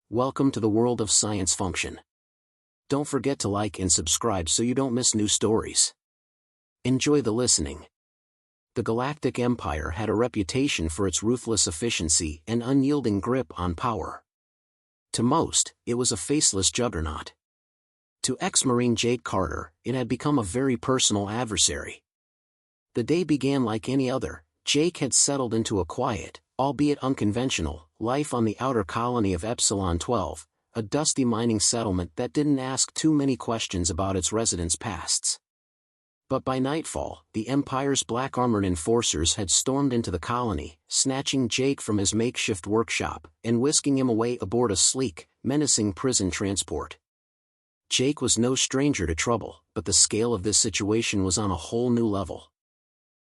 Welcome to the world of science function. Don't forget to like and subscribe so you don't miss new stories. Enjoy the listening. The Galactic Empire had a reputation for its ruthless efficiency and unyielding grip on power. To most, it was a faceless juggernaut. To ex-Marine Jake Carter, it had become a very personal adversary. The day began like any other. Jake had settled into a quiet, albeit unconventional, life on the outer colony of Epsilon 12, a dusty mining settlement that didn't ask too many questions about its residents' pasts. But by nightfall, the Empire's black-armored enforcers had stormed into the colony, snatching Jake from his makeshift workshop and whisking him away aboard a sleek, menacing prison transport. Jake was no stranger to trouble, but the scale of this situation was on a whole new level.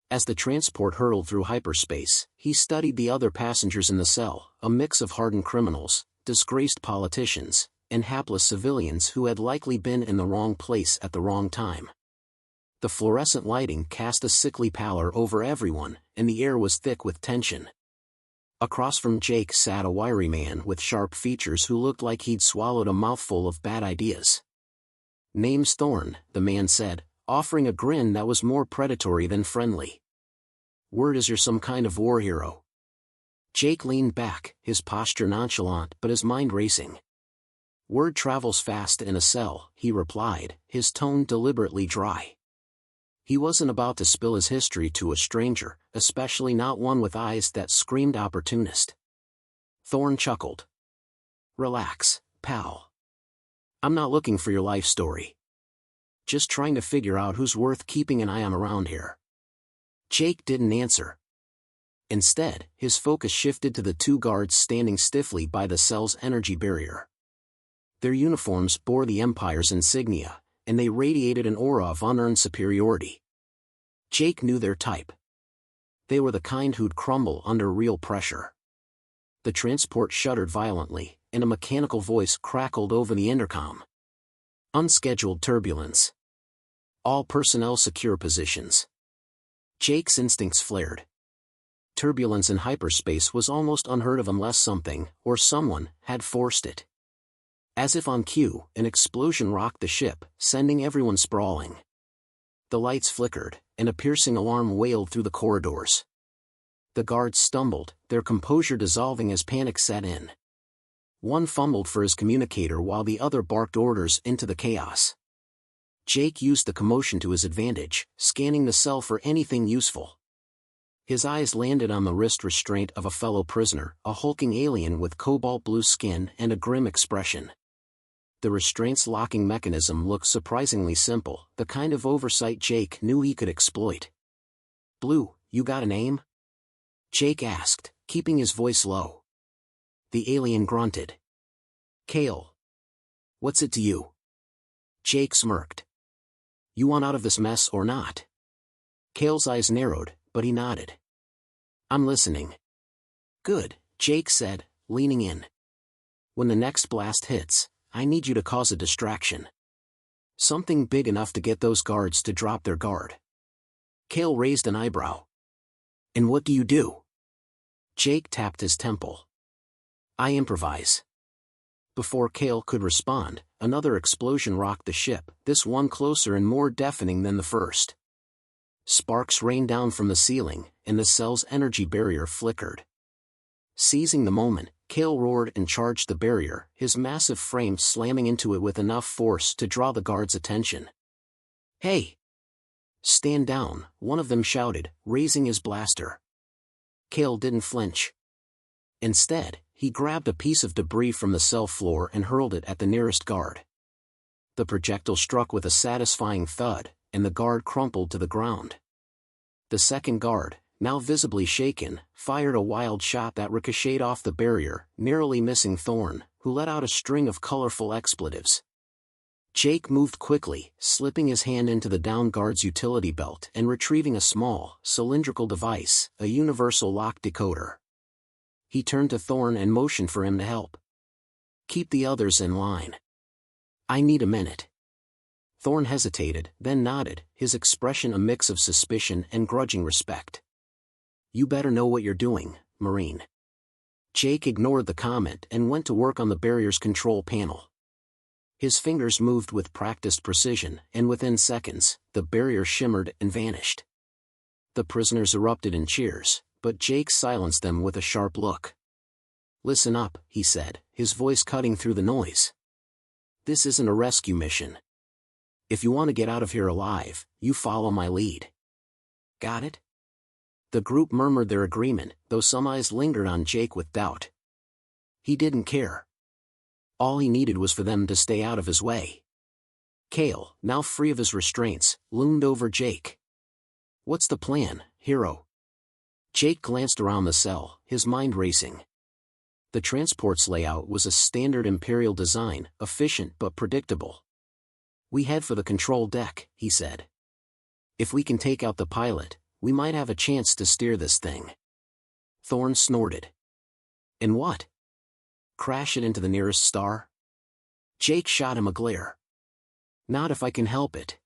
As the transport hurtled through hyperspace, he studied the other passengers in the cell, a mix of hardened criminals, disgraced politicians, and hapless civilians who had likely been in the wrong place at the wrong time. The fluorescent lighting cast a sickly pallor over everyone, and the air was thick with tension. Across from Jake sat a wiry man with sharp features who looked like he'd swallowed a mouthful of bad ideas. "Name's Thorn," the man said, offering a grin that was more predatory than friendly. "Word is you're some kind of war hero." Jake leaned back, his posture nonchalant but his mind racing. "Word travels fast in a cell," he replied, his tone deliberately dry. He wasn't about to spill his history to a stranger, especially not one with eyes that screamed opportunist. Thorn chuckled. "Relax, pal. I'm not looking for your life story. Just trying to figure out who's worth keeping an eye on around here." Jake didn't answer. Instead, his focus shifted to the two guards standing stiffly by the cell's energy barrier. Their uniforms bore the Empire's insignia, and they radiated an aura of unearned superiority. Jake knew their type. They were the kind who'd crumble under real pressure. The transport shuddered violently, and a mechanical voice crackled over the intercom. "Unscheduled turbulence. All personnel secure positions." Jake's instincts flared. Turbulence in hyperspace was almost unheard of unless something, or someone, had forced it. As if on cue, an explosion rocked the ship, sending everyone sprawling. The lights flickered, and a piercing alarm wailed through the corridors. The guards stumbled, their composure dissolving as panic set in. One fumbled for his communicator while the other barked orders into the chaos. Jake used the commotion to his advantage, scanning the cell for anything useful. His eyes landed on the wrist restraint of a fellow prisoner, a hulking alien with cobalt blue skin and a grim expression. The restraint's locking mechanism looked surprisingly simple, the kind of oversight Jake knew he could exploit. "Blue, you got a name?" Jake asked, keeping his voice low. The alien grunted. "Kale. What's it to you?" Jake smirked. "You want out of this mess or not?" Kale's eyes narrowed, but he nodded. "I'm listening." "Good," Jake said, leaning in. "When the next blast hits, I need you to cause a distraction. Something big enough to get those guards to drop their guard." Kale raised an eyebrow. "And what do you do?" Jake tapped his temple. "I improvise." Before Kale could respond, another explosion rocked the ship, this one closer and more deafening than the first. Sparks rained down from the ceiling, and the cell's energy barrier flickered. Seizing the moment, Kale roared and charged the barrier, his massive frame slamming into it with enough force to draw the guards' attention. "Hey! Stand down," one of them shouted, raising his blaster. Kale didn't flinch. Instead, he grabbed a piece of debris from the cell floor and hurled it at the nearest guard. The projectile struck with a satisfying thud, and the guard crumpled to the ground. The second guard, now visibly shaken, fired a wild shot that ricocheted off the barrier, narrowly missing Thorn, who let out a string of colorful expletives. Jake moved quickly, slipping his hand into the downed guard's utility belt and retrieving a small, cylindrical device, a universal lock decoder. He turned to Thorn and motioned for him to help. "Keep the others in line. I need a minute." Thorn hesitated, then nodded, his expression a mix of suspicion and grudging respect. "You better know what you're doing, Marine." Jake ignored the comment and went to work on the barrier's control panel. His fingers moved with practiced precision, and within seconds, the barrier shimmered and vanished. The prisoners erupted in cheers, but Jake silenced them with a sharp look. "Listen up," he said, his voice cutting through the noise. "This isn't a rescue mission. If you want to get out of here alive, you follow my lead. Got it?" The group murmured their agreement, though some eyes lingered on Jake with doubt. He didn't care. All he needed was for them to stay out of his way. Kale, now free of his restraints, loomed over Jake. "What's the plan, hero?" Jake glanced around the cell, his mind racing. The transport's layout was a standard Imperial design, efficient but predictable. "We head for the control deck," he said. "If we can take out the pilot, we might have a chance to steer this thing." Thorn snorted. "And what? Crash it into the nearest star?" Jake shot him a glare. "Not if I can help it.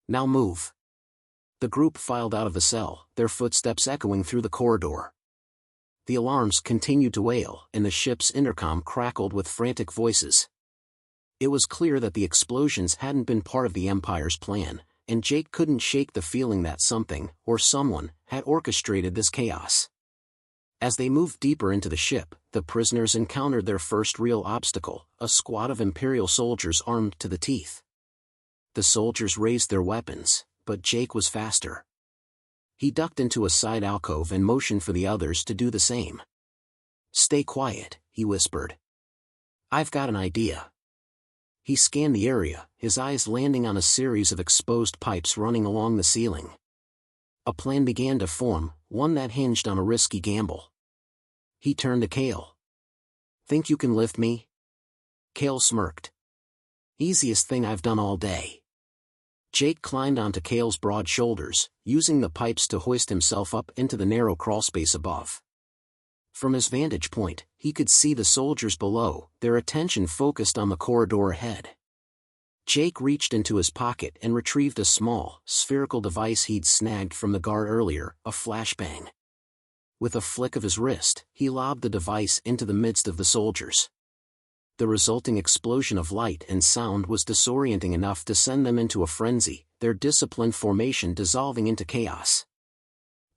Now move." The group filed out of the cell, their footsteps echoing through the corridor. The alarms continued to wail, and the ship's intercom crackled with frantic voices. It was clear that the explosions hadn't been part of the Empire's plan, and Jake couldn't shake the feeling that something, or someone, had orchestrated this chaos. As they moved deeper into the ship, the prisoners encountered their first real obstacle, a squad of Imperial soldiers armed to the teeth. The soldiers raised their weapons, but Jake was faster. He ducked into a side alcove and motioned for the others to do the same. "Stay quiet," he whispered. "I've got an idea." He scanned the area, his eyes landing on a series of exposed pipes running along the ceiling. A plan began to form, one that hinged on a risky gamble. He turned to Kale. "Think you can lift me?" Kale smirked. "Easiest thing I've done all day." Jake climbed onto Kale's broad shoulders, using the pipes to hoist himself up into the narrow crawlspace above. From his vantage point, he could see the soldiers below, their attention focused on the corridor ahead. Jake reached into his pocket and retrieved a small, spherical device he'd snagged from the guard earlier, a flashbang. With a flick of his wrist, he lobbed the device into the midst of the soldiers. The resulting explosion of light and sound was disorienting enough to send them into a frenzy, their disciplined formation dissolving into chaos.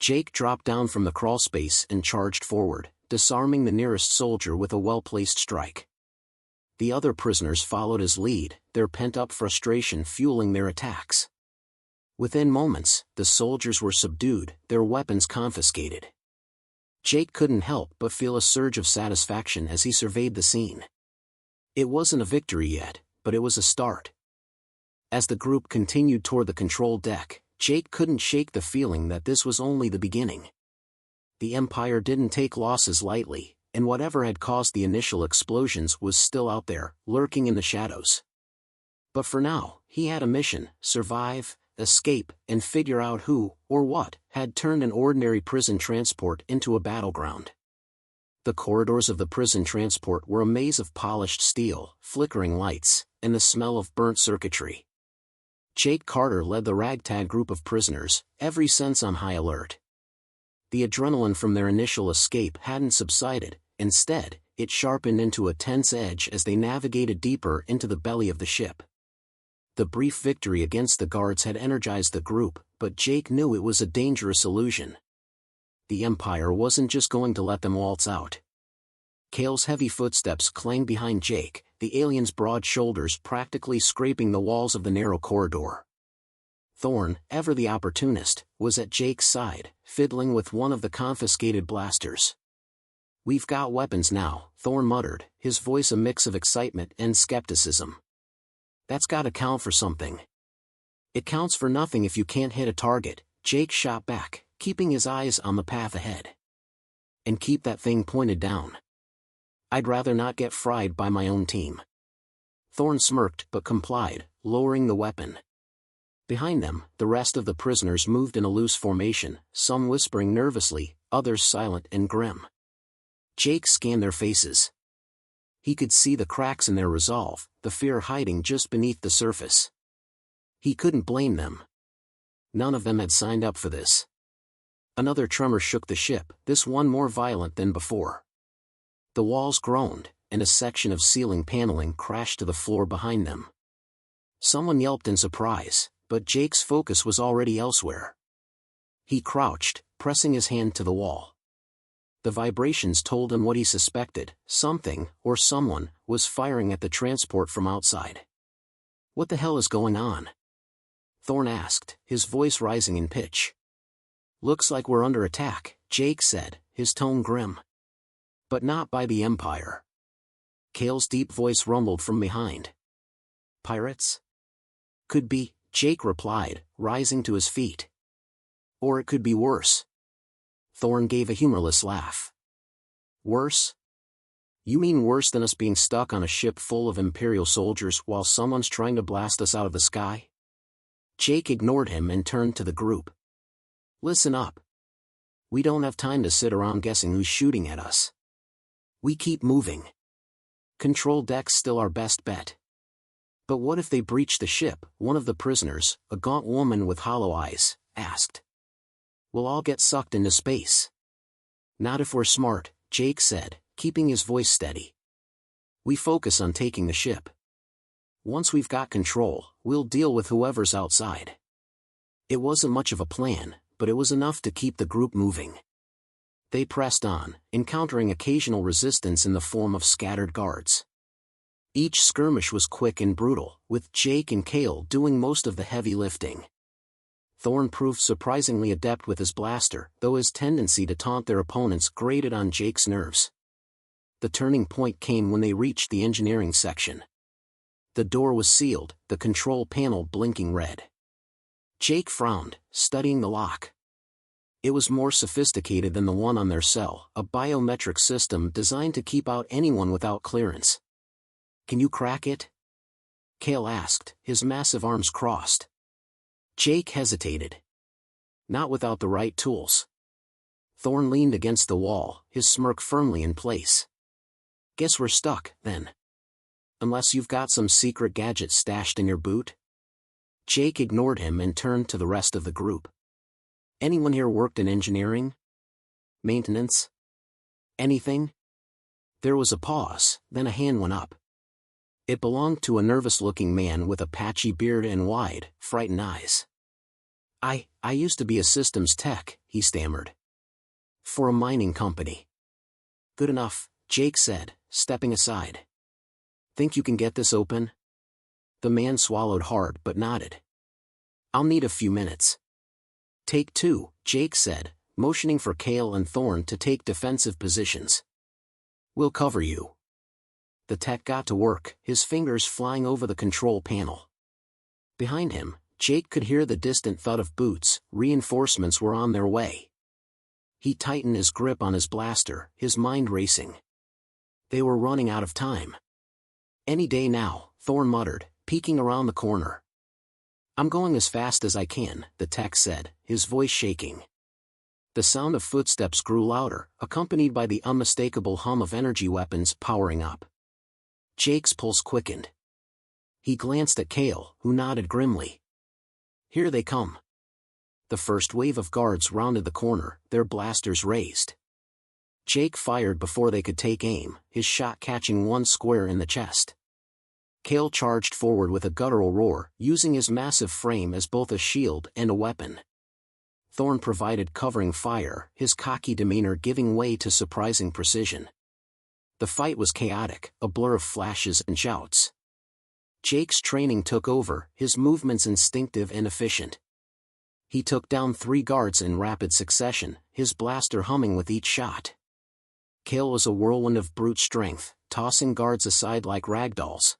Jake dropped down from the crawlspace and charged forward, disarming the nearest soldier with a well-placed strike. The other prisoners followed his lead, their pent-up frustration fueling their attacks. Within moments, the soldiers were subdued, their weapons confiscated. Jake couldn't help but feel a surge of satisfaction as he surveyed the scene. It wasn't a victory yet, but it was a start. As the group continued toward the control deck, Jake couldn't shake the feeling that this was only the beginning. The Empire didn't take losses lightly, and whatever had caused the initial explosions was still out there, lurking in the shadows. But for now, he had a mission: survive, escape, and figure out who, or what, had turned an ordinary prison transport into a battleground. The corridors of the prison transport were a maze of polished steel, flickering lights, and the smell of burnt circuitry. Jake Carter led the ragtag group of prisoners, every sense on high alert. The adrenaline from their initial escape hadn't subsided, instead, it sharpened into a tense edge as they navigated deeper into the belly of the ship. The brief victory against the guards had energized the group, but Jake knew it was a dangerous illusion. The Empire wasn't just going to let them waltz out. Kale's heavy footsteps clanged behind Jake, the alien's broad shoulders practically scraping the walls of the narrow corridor. Thorn, ever the opportunist, was at Jake's side, fiddling with one of the confiscated blasters. "We've got weapons now," Thorn muttered, his voice a mix of excitement and skepticism. "That's gotta count for something." "It counts for nothing if you can't hit a target," Jake shot back, keeping his eyes on the path ahead. "And keep that thing pointed down. I'd rather not get fried by my own team." Thorn smirked but complied, lowering the weapon. Behind them, the rest of the prisoners moved in a loose formation, some whispering nervously, others silent and grim. Jake scanned their faces. He could see the cracks in their resolve, the fear hiding just beneath the surface. He couldn't blame them. None of them had signed up for this. Another tremor shook the ship, this one more violent than before. The walls groaned, and a section of ceiling paneling crashed to the floor behind them. Someone yelped in surprise, but Jake's focus was already elsewhere. He crouched, pressing his hand to the wall. The vibrations told him what he suspected: something, or someone, was firing at the transport from outside. "What the hell is going on?" Thorn asked, his voice rising in pitch. "Looks like we're under attack," Jake said, his tone grim. "But not by the Empire." Kale's deep voice rumbled from behind. "Pirates?" "Could be," Jake replied, rising to his feet. "Or it could be worse." Thorn gave a humorless laugh. "Worse? You mean worse than us being stuck on a ship full of Imperial soldiers while someone's trying to blast us out of the sky?" Jake ignored him and turned to the group. "Listen up. We don't have time to sit around guessing who's shooting at us. We keep moving. Control deck's still our best bet." "But what if they breach the ship?" one of the prisoners, a gaunt woman with hollow eyes, asked. "We'll all get sucked into space." "Not if we're smart," Jake said, keeping his voice steady. "We focus on taking the ship. Once we've got control, we'll deal with whoever's outside." It wasn't much of a plan, but it was enough to keep the group moving. They pressed on, encountering occasional resistance in the form of scattered guards. Each skirmish was quick and brutal, with Jake and Kale doing most of the heavy lifting. Thorn proved surprisingly adept with his blaster, though his tendency to taunt their opponents grated on Jake's nerves. The turning point came when they reached the engineering section. The door was sealed, the control panel blinking red. Jake frowned, studying the lock. It was more sophisticated than the one on their cell, a biometric system designed to keep out anyone without clearance. "Can you crack it?" Kale asked, his massive arms crossed. Jake hesitated. "Not without the right tools." Thorn leaned against the wall, his smirk firmly in place. "Guess we're stuck, then. Unless you've got some secret gadget stashed in your boot?" Jake ignored him and turned to the rest of the group. "Anyone here worked in engineering? Maintenance? Anything?" There was a pause, then a hand went up. It belonged to a nervous-looking man with a patchy beard and wide, frightened eyes. I used to be a systems tech," he stammered. "For a mining company." "Good enough," Jake said, stepping aside. "Think you can get this open?" The man swallowed hard but nodded. "I'll need a few minutes." "Take two," Jake said, motioning for Kale and Thorn to take defensive positions. "We'll cover you." The tech got to work, his fingers flying over the control panel. Behind him, Jake could hear the distant thud of boots. Reinforcements were on their way. He tightened his grip on his blaster, his mind racing. They were running out of time. "Any day now," Thorn muttered, peeking around the corner. "I'm going as fast as I can," the tech said, his voice shaking. The sound of footsteps grew louder, accompanied by the unmistakable hum of energy weapons powering up. Jake's pulse quickened. He glanced at Kale, who nodded grimly. "Here they come." The first wave of guards rounded the corner, their blasters raised. Jake fired before they could take aim, his shot catching one square in the chest. Kale charged forward with a guttural roar, using his massive frame as both a shield and a weapon. Thorn provided covering fire, his cocky demeanor giving way to surprising precision. The fight was chaotic, a blur of flashes and shouts. Jake's training took over, his movements instinctive and efficient. He took down 3 guards in rapid succession, his blaster humming with each shot. Kale was a whirlwind of brute strength, tossing guards aside like ragdolls.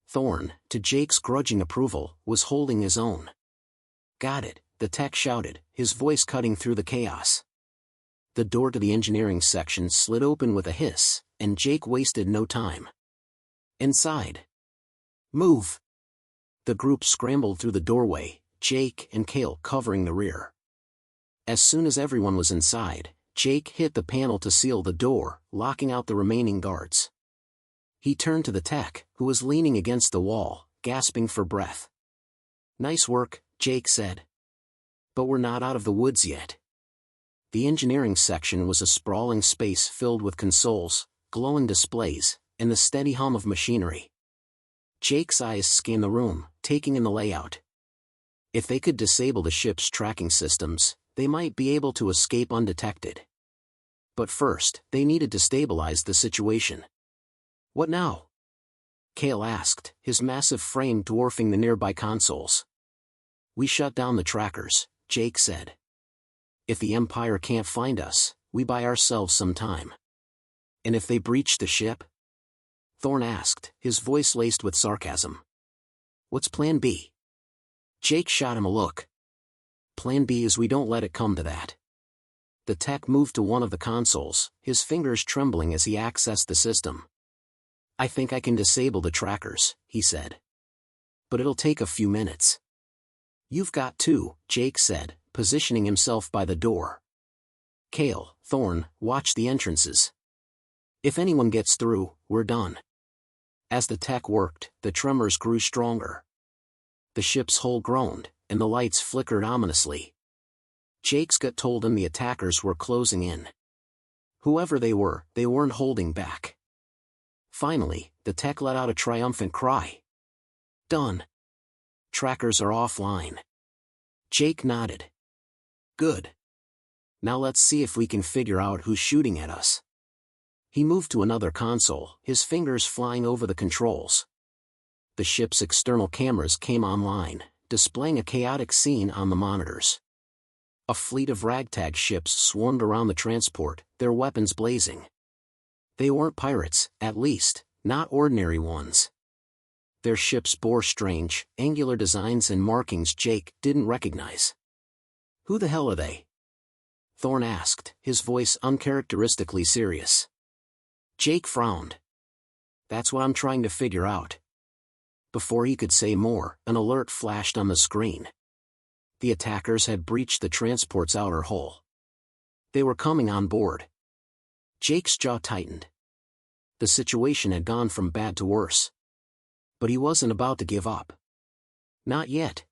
Thorn, to Jake's grudging approval, was holding his own. "Got it," the tech shouted, his voice cutting through the chaos. The door to the engineering section slid open with a hiss, and Jake wasted no time. "Inside. Move." The group scrambled through the doorway, Jake and Kale covering the rear. As soon as everyone was inside, Jake hit the panel to seal the door, locking out the remaining guards. He turned to the tech, who was leaning against the wall, gasping for breath. "Nice work," Jake said. "But we're not out of the woods yet." The engineering section was a sprawling space filled with consoles, glowing displays, and the steady hum of machinery. Jake's eyes scanned the room, taking in the layout. If they could disable the ship's tracking systems, they might be able to escape undetected. But first, they needed to stabilize the situation. What now? Kale asked, his massive frame dwarfing the nearby consoles. We shut down the trackers, Jake said. If the Empire can't find us, we buy ourselves some time. And if they breach the ship? Thorne asked, his voice laced with sarcasm. What's Plan B? Jake shot him a look. Plan B is we don't let it come to that. The tech moved to one of the consoles, his fingers trembling as he accessed the system. I think I can disable the trackers, he said. But it'll take a few minutes. You've got to, Jake said, positioning himself by the door. Kale, Thorne, watch the entrances. If anyone gets through, we're done. As the tech worked, the tremors grew stronger. The ship's hull groaned, and the lights flickered ominously. Jake's gut told him the attackers were closing in. Whoever they weren't holding back. Finally, the tech let out a triumphant cry. Done. Trackers are offline. Jake nodded. Good. Now let's see if we can figure out who's shooting at us. He moved to another console, his fingers flying over the controls. The ship's external cameras came online, displaying a chaotic scene on the monitors. A fleet of ragtag ships swarmed around the transport, their weapons blazing. They weren't pirates, at least, not ordinary ones. Their ships bore strange, angular designs and markings Jake didn't recognize. Who the hell are they? Thorne asked, his voice uncharacteristically serious. Jake frowned. That's what I'm trying to figure out. Before he could say more, an alert flashed on the screen. The attackers had breached the transport's outer hull. They were coming on board. Jake's jaw tightened. The situation had gone from bad to worse. But he wasn't about to give up. Not yet.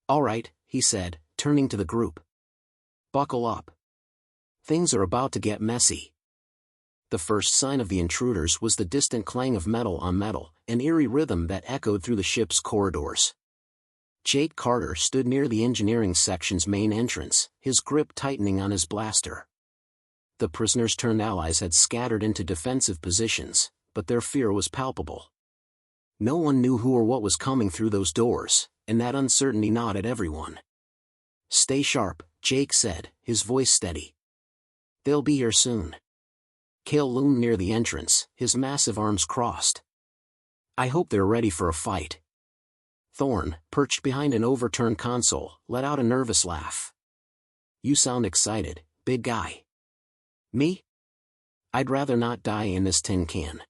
All right, he said, turning to the group. Buckle up. Things are about to get messy. The first sign of the intruders was the distant clang of metal on metal, an eerie rhythm that echoed through the ship's corridors. Jake Carter stood near the engineering section's main entrance, his grip tightening on his blaster. The prisoners-turned allies had scattered into defensive positions, but their fear was palpable. No one knew who or what was coming through those doors, and that uncertainty gnawed at everyone. Stay sharp, Jake said, his voice steady. They'll be here soon. Kale loomed near the entrance, his massive arms crossed. I hope they're ready for a fight. Thorne, perched behind an overturned console, let out a nervous laugh. You sound excited, big guy. Me? I'd rather not die in this tin can.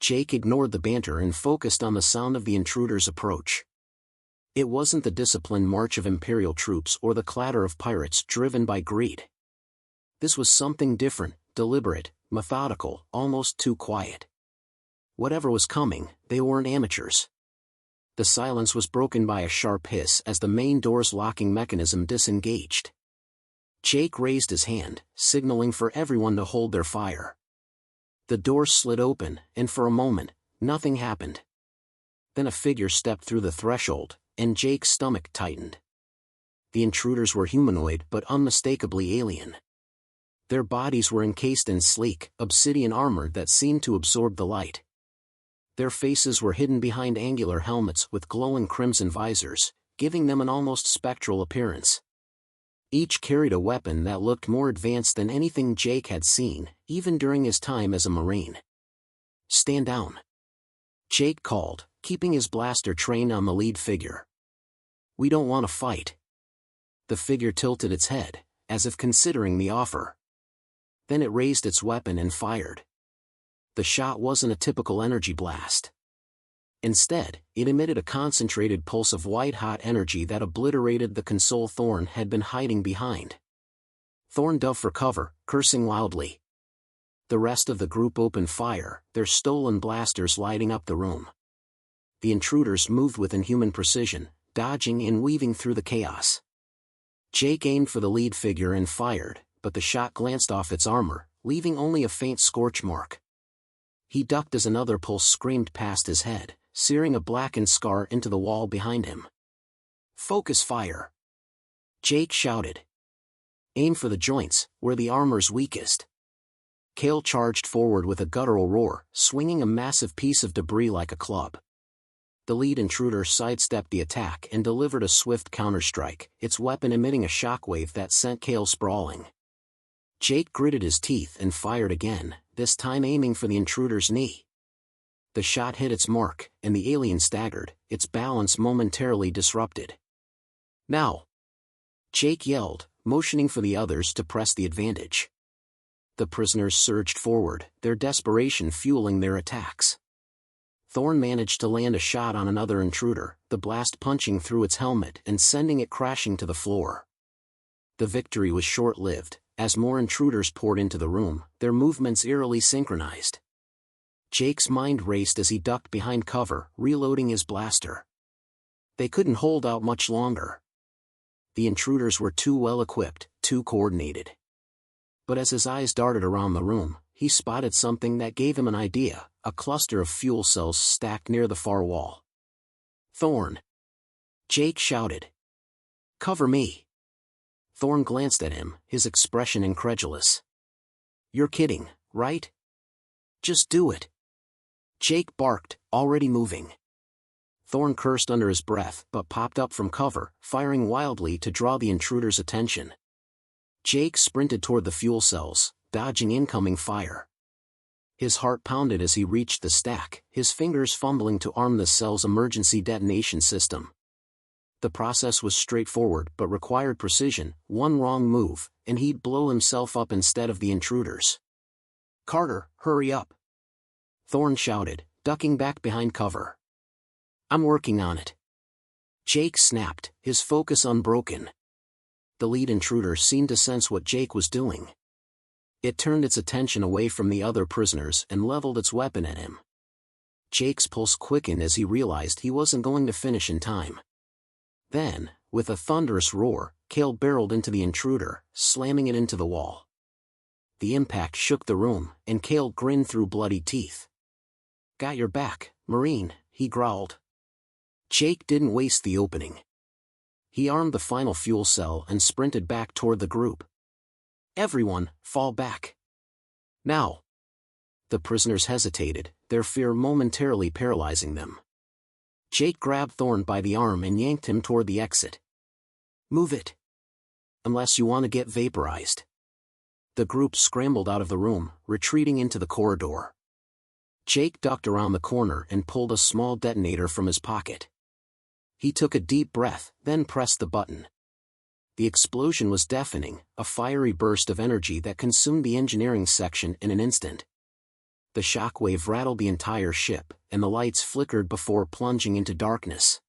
Jake ignored the banter and focused on the sound of the intruders' approach. It wasn't the disciplined march of Imperial troops or the clatter of pirates driven by greed. This was something different, deliberate, methodical, almost too quiet. Whatever was coming, they weren't amateurs. The silence was broken by a sharp hiss as the main door's locking mechanism disengaged. Jake raised his hand, signaling for everyone to hold their fire. The door slid open, and for a moment, nothing happened. Then a figure stepped through the threshold, and Jake's stomach tightened. The intruders were humanoid but unmistakably alien. Their bodies were encased in sleek, obsidian armor that seemed to absorb the light. Their faces were hidden behind angular helmets with glowing crimson visors, giving them an almost spectral appearance. Each carried a weapon that looked more advanced than anything Jake had seen, even during his time as a Marine. Stand down. Jake called, keeping his blaster trained on the lead figure. We don't want to fight. The figure tilted its head, as if considering the offer. Then it raised its weapon and fired. The shot wasn't a typical energy blast. Instead, it emitted a concentrated pulse of white-hot energy that obliterated the console Thorne had been hiding behind. Thorne dove for cover, cursing loudly. The rest of the group opened fire, their stolen blasters lighting up the room. The intruders moved with inhuman precision, dodging and weaving through the chaos. Jake aimed for the lead figure and fired, but the shot glanced off its armor, leaving only a faint scorch mark. He ducked as another pulse screamed past his head, searing a blackened scar into the wall behind him. "Focus fire!" Jake shouted. "Aim for the joints, where the armor's weakest." Kale charged forward with a guttural roar, swinging a massive piece of debris like a club. The lead intruder sidestepped the attack and delivered a swift counterstrike, its weapon emitting a shockwave that sent Kale sprawling. Jake gritted his teeth and fired again, this time aiming for the intruder's knee. The shot hit its mark, and the alien staggered, its balance momentarily disrupted. "Now!" Jake yelled, motioning for the others to press the advantage. The prisoners surged forward, their desperation fueling their attacks. Thorn managed to land a shot on another intruder, the blast punching through its helmet and sending it crashing to the floor. The victory was short-lived, as more intruders poured into the room, their movements eerily synchronized. Jake's mind raced as he ducked behind cover, reloading his blaster. They couldn't hold out much longer. The intruders were too well equipped, too coordinated. But as his eyes darted around the room, he spotted something that gave him an idea, a cluster of fuel cells stacked near the far wall. "Thorn!" Jake shouted. "Cover me!" Thorn glanced at him, his expression incredulous. "You're kidding, right? Just do it!" Jake barked, already moving. Thorn cursed under his breath but popped up from cover, firing wildly to draw the intruder's attention. Jake sprinted toward the fuel cells, dodging incoming fire. His heart pounded as he reached the stack, his fingers fumbling to arm the cell's emergency detonation system. The process was straightforward but required precision, one wrong move, and he'd blow himself up instead of the intruders. "Carter, hurry up!" Thorn shouted, ducking back behind cover. "I'm working on it." Jake snapped, his focus unbroken. The lead intruder seemed to sense what Jake was doing. It turned its attention away from the other prisoners and leveled its weapon at him. Jake's pulse quickened as he realized he wasn't going to finish in time. Then, with a thunderous roar, Kale barreled into the intruder, slamming it into the wall. The impact shook the room, and Kale grinned through bloody teeth. "Got your back, Marine," he growled. Jake didn't waste the opening. He armed the final fuel cell and sprinted back toward the group. "Everyone, fall back. Now!" The prisoners hesitated, their fear momentarily paralyzing them. Jake grabbed Thorn by the arm and yanked him toward the exit. "Move it. Unless you want to get vaporized." The group scrambled out of the room, retreating into the corridor. Jake ducked around the corner and pulled a small detonator from his pocket. He took a deep breath, then pressed the button. The explosion was deafening, a fiery burst of energy that consumed the engineering section in an instant. The shockwave rattled the entire ship, and the lights flickered before plunging into darkness.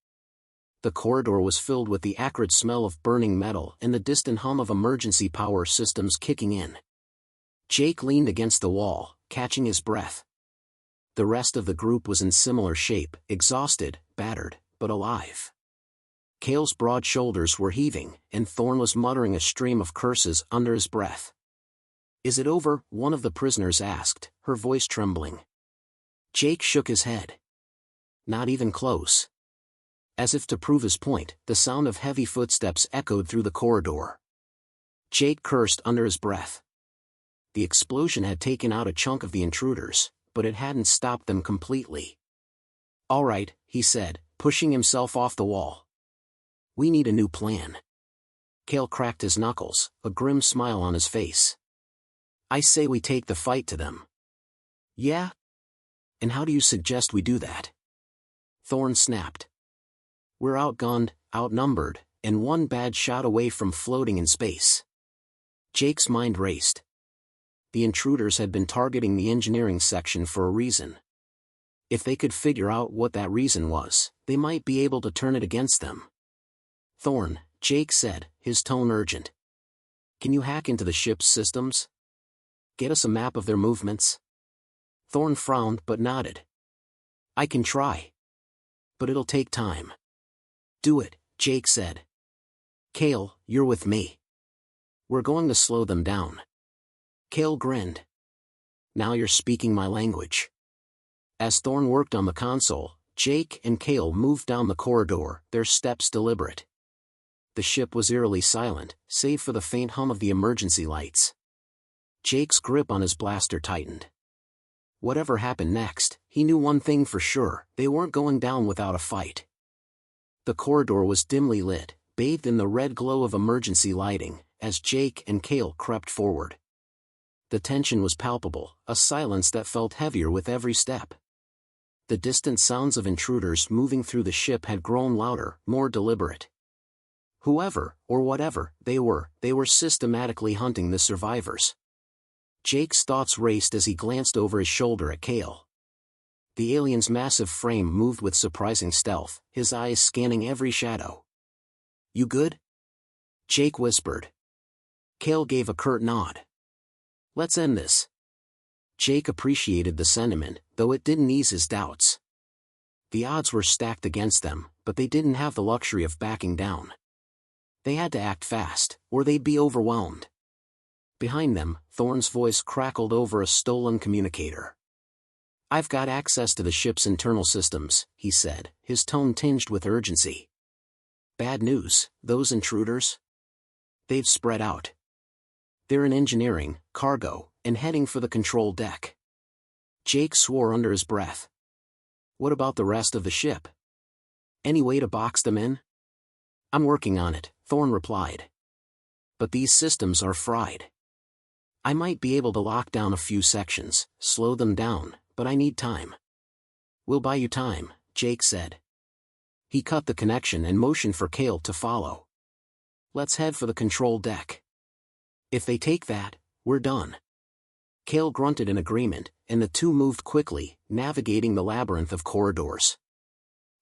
The corridor was filled with the acrid smell of burning metal and the distant hum of emergency power systems kicking in. Jake leaned against the wall, catching his breath. The rest of the group was in similar shape, exhausted, battered, but alive. Kale's broad shoulders were heaving, and Thorn was muttering a stream of curses under his breath. "Is it over?" one of the prisoners asked, her voice trembling. Jake shook his head. "Not even close." As if to prove his point, the sound of heavy footsteps echoed through the corridor. Jake cursed under his breath. The explosion had taken out a chunk of the intruders, but it hadn't stopped them completely. "All right," he said, pushing himself off the wall. "We need a new plan." Kale cracked his knuckles, a grim smile on his face. "I say we take the fight to them." "Yeah? And how do you suggest we do that?" Thorn snapped. "We're outgunned, outnumbered, and one bad shot away from floating in space." Jake's mind raced. The intruders had been targeting the engineering section for a reason. If they could figure out what that reason was, they might be able to turn it against them. "Thorn," Jake said, his tone urgent. "Can you hack into the ship's systems? Get us a map of their movements?" Thorn frowned but nodded. "I can try. But it'll take time." "Do it," Jake said. "Kale, you're with me. We're going to slow them down." Cale grinned. Now you're speaking my language. As Thorn worked on the console, Jake and Cale moved down the corridor, their steps deliberate. The ship was eerily silent, save for the faint hum of the emergency lights. Jake's grip on his blaster tightened. Whatever happened next, he knew one thing for sure: they weren't going down without a fight. The corridor was dimly lit, bathed in the red glow of emergency lighting, as Jake and Cale crept forward. The tension was palpable, a silence that felt heavier with every step. The distant sounds of intruders moving through the ship had grown louder, more deliberate. Whoever, or whatever, they were systematically hunting the survivors. Jake's thoughts raced as he glanced over his shoulder at Cale. The alien's massive frame moved with surprising stealth, his eyes scanning every shadow. "You good?" Jake whispered. Cale gave a curt nod. "Let's end this." Jake appreciated the sentiment, though it didn't ease his doubts. The odds were stacked against them, but they didn't have the luxury of backing down. They had to act fast, or they'd be overwhelmed. Behind them, Thorn's voice crackled over a stolen communicator. "I've got access to the ship's internal systems," he said, his tone tinged with urgency. "Bad news, those intruders? They've spread out. They're in engineering, cargo, and heading for the control deck." Jake swore under his breath. "What about the rest of the ship? Any way to box them in?" "I'm working on it," Thorn replied. "But these systems are fried. I might be able to lock down a few sections, slow them down, but I need time." "We'll buy you time," Jake said. He cut the connection and motioned for Cale to follow. "Let's head for the control deck. If they take that, we're done." Cale grunted in agreement, and the two moved quickly, navigating the labyrinth of corridors.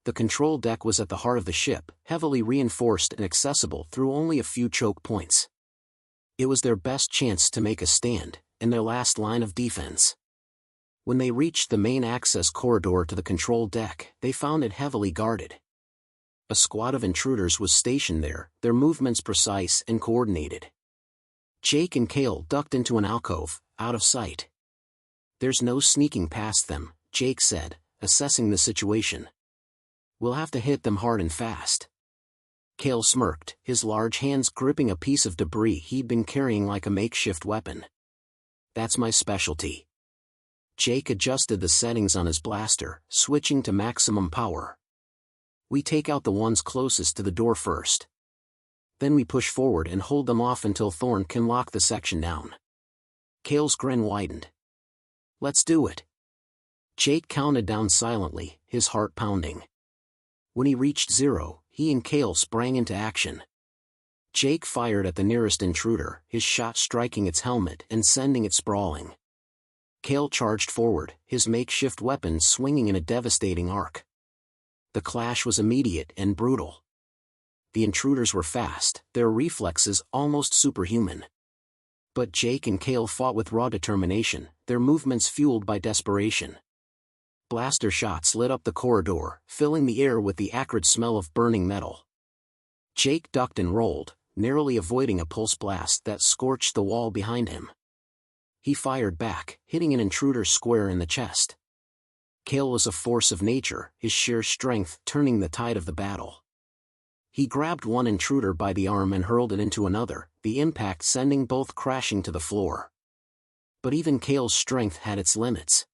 The control deck was at the heart of the ship, heavily reinforced and accessible through only a few choke points. It was their best chance to make a stand, and their last line of defense. When they reached the main access corridor to the control deck, they found it heavily guarded. A squad of intruders was stationed there, their movements precise and coordinated. Jake and Cale ducked into an alcove, out of sight. "There's no sneaking past them," Jake said, assessing the situation. "We'll have to hit them hard and fast." Cale smirked, his large hands gripping a piece of debris he'd been carrying like a makeshift weapon. "That's my specialty." Jake adjusted the settings on his blaster, switching to maximum power. "We take out the ones closest to the door first. Then we push forward and hold them off until Thorn can lock the section down." Cale's grin widened. "Let's do it." Jake counted down silently, his heart pounding. When he reached 0, he and Cale sprang into action. Jake fired at the nearest intruder, his shot striking its helmet and sending it sprawling. Cale charged forward, his makeshift weapon swinging in a devastating arc. The clash was immediate and brutal. The intruders were fast, their reflexes almost superhuman. But Jake and Cale fought with raw determination, their movements fueled by desperation. Blaster shots lit up the corridor, filling the air with the acrid smell of burning metal. Jake ducked and rolled, narrowly avoiding a pulse blast that scorched the wall behind him. He fired back, hitting an intruder square in the chest. Cale was a force of nature, his sheer strength turning the tide of the battle. He grabbed one intruder by the arm and hurled it into another, the impact sending both crashing to the floor. But even Cale's strength had its limits.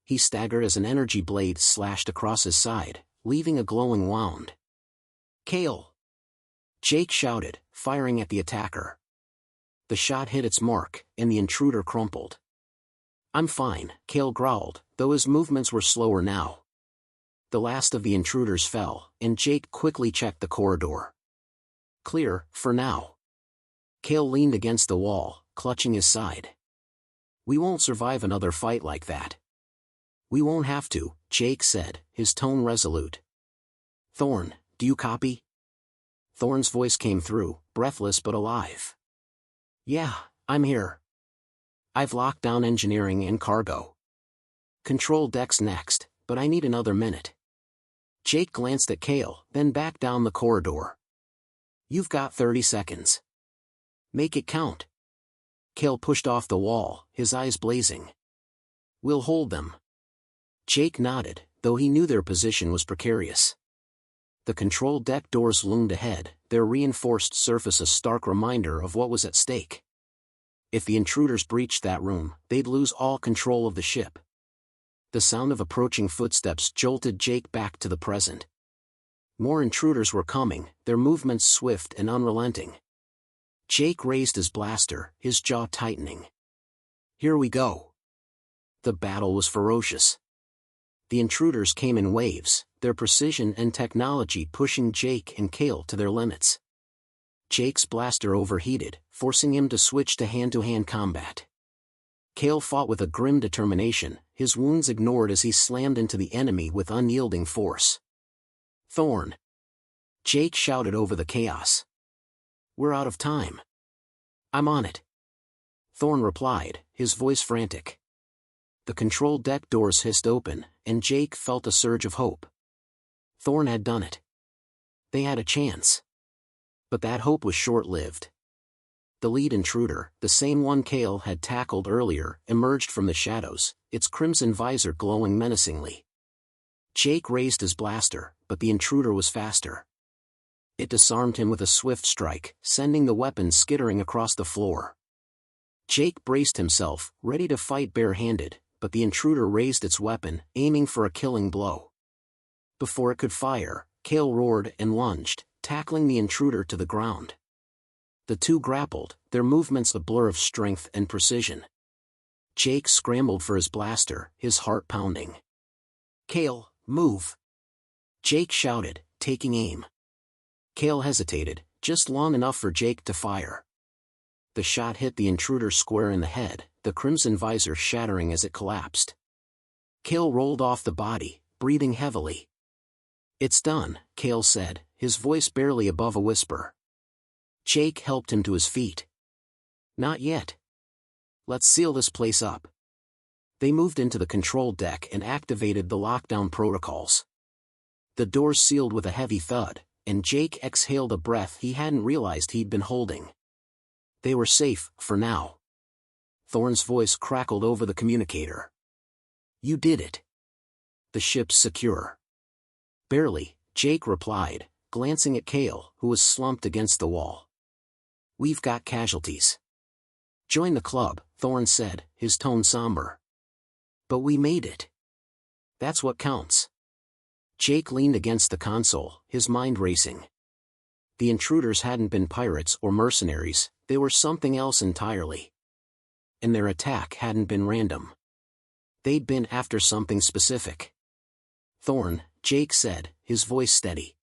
He staggered as an energy blade slashed across his side, leaving a glowing wound. "Cale!" Jake shouted, firing at the attacker. The shot hit its mark, and the intruder crumpled. "I'm fine," Cale growled, though his movements were slower now. The last of the intruders fell, and Jake quickly checked the corridor. "Clear, for now." Cale leaned against the wall, clutching his side. "We won't survive another fight like that." "We won't have to," Jake said, his tone resolute. "Thorn, do you copy?" Thorn's voice came through, breathless but alive. "Yeah, I'm here. I've locked down engineering and cargo. Control deck's next, but I need another minute." Jake glanced at Cale, then back down the corridor. "You've got 30 seconds. Make it count." Cale pushed off the wall, his eyes blazing. "We'll hold them." Jake nodded, though he knew their position was precarious. The control deck doors loomed ahead, their reinforced surface a stark reminder of what was at stake. If the intruders breached that room, they'd lose all control of the ship. The sound of approaching footsteps jolted Jake back to the present. More intruders were coming, their movements swift and unrelenting. Jake raised his blaster, his jaw tightening. "Here we go." The battle was ferocious. The intruders came in waves, their precision and technology pushing Jake and Cale to their limits. Jake's blaster overheated, forcing him to switch to hand-to-hand combat. Cale fought with a grim determination, his wounds ignored as he slammed into the enemy with unyielding force. "Thorn!" Jake shouted over the chaos. "We're out of time." "I'm on it." Thorn replied, his voice frantic. The control deck doors hissed open, and Jake felt a surge of hope. Thorn had done it. They had a chance. But that hope was short-lived. The lead intruder, the same one Cale had tackled earlier, emerged from the shadows, its crimson visor glowing menacingly. Jake raised his blaster, but the intruder was faster. It disarmed him with a swift strike, sending the weapon skittering across the floor. Jake braced himself, ready to fight bare-handed, but the intruder raised its weapon, aiming for a killing blow. Before it could fire, Cale roared and lunged, tackling the intruder to the ground. The two grappled, their movements a blur of strength and precision. Jake scrambled for his blaster, his heart pounding. "Cale, move!" Jake shouted, taking aim. Cale hesitated, just long enough for Jake to fire. The shot hit the intruder square in the head, the crimson visor shattering as it collapsed. Cale rolled off the body, breathing heavily. "It's done," Cale said, his voice barely above a whisper. Jake helped him to his feet. "Not yet. Let's seal this place up." They moved into the control deck and activated the lockdown protocols. The doors sealed with a heavy thud, and Jake exhaled a breath he hadn't realized he'd been holding. They were safe, for now. Thorn's voice crackled over the communicator. "You did it. The ship's secure." "Barely," Jake replied, glancing at Cale, who was slumped against the wall. "We've got casualties." "Join the club," Thorn said, his tone somber. "But we made it. That's what counts." Jake leaned against the console, his mind racing. The intruders hadn't been pirates or mercenaries, they were something else entirely. And their attack hadn't been random. They'd been after something specific. "Thorn," Jake said, his voice steady.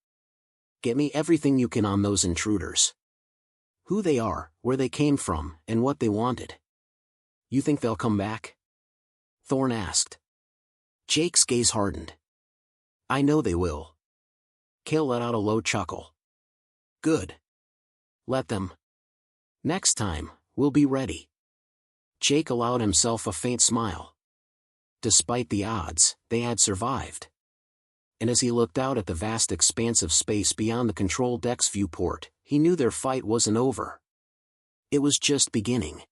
"Get me everything you can on those intruders. Who they are, where they came from, and what they wanted." "You think they'll come back?" Thorn asked. Jake's gaze hardened. "I know they will." Cale let out a low chuckle. "Good. Let them. Next time, we'll be ready." Jake allowed himself a faint smile. Despite the odds, they had survived. And as he looked out at the vast expanse of space beyond the control deck's viewport, he knew their fight wasn't over. It was just beginning.